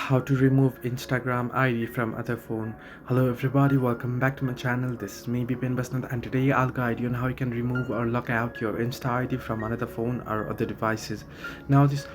How to remove Instagram ID from other phone. Hello everybody, welcome back to my channel. This is me Bipin Basnat, and today I'll guide you on how you can remove or lock out your Insta ID from another phone or other devices. Now this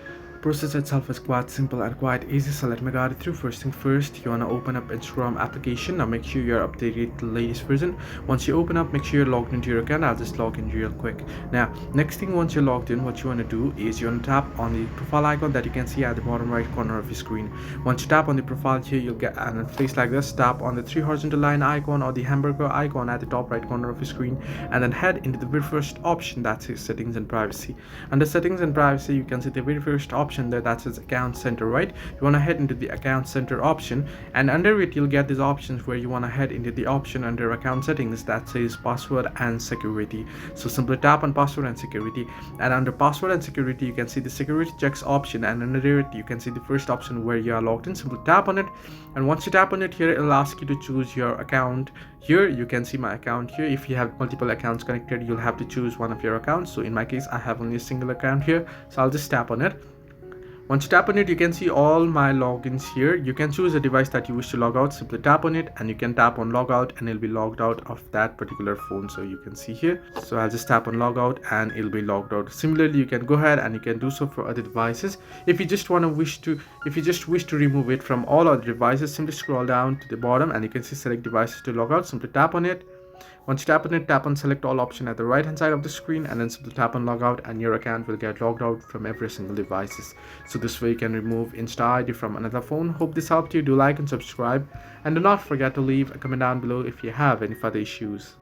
process itself is quite simple and quite easy, so let me guide you through. First thing first, you want to open up Instagram application. Now make sure you're updated to the latest version. Once you open up, make sure you're logged into your account. I'll just log in real quick. Now next thing, once you're logged in, what you want to do is you want to tap on the profile icon that you can see at the bottom right corner of your screen. Once you tap on the profile here, you'll get an face like this. Tap on the three horizontal line icon or the hamburger icon at the top right corner of your screen, and then head into the very first option that says settings and privacy. Under settings and privacy, you can see the very first option there that says account center, right? You want to head into the account center option, and under it you'll get these options where you want to head into the option under account settings that says password and security. So simply tap on password and security, and under password and security you can see the security checks option, and under it you can see the first option where you are logged in. Simply tap on it, and once you tap on it, here it'll ask you to choose your account. Here you can see my account here. If you have multiple accounts connected, you'll have to choose one of your accounts. So in my case, I have only a single account here, so I'll just tap on it. Once you tap on it, you can see all my logins here. You can choose a device that you wish to log out. Simply tap on it, and you can tap on logout, and it'll be logged out of that particular phone. So you can see here. So I'll just tap on logout, and it'll be logged out. Similarly, you can go ahead and you can do so for other devices. If you just wish to remove it from all other devices, simply scroll down to the bottom, and you can see select devices to log out. Simply tap on it. Once you tap on it, tap on select all option at the right hand side of the screen, and then simply tap on logout, and your account will get logged out from every single devices. So this way you can remove Insta ID from another phone. Hope this helped you. Do like and subscribe, and do not forget to leave a comment down below if you have any further issues.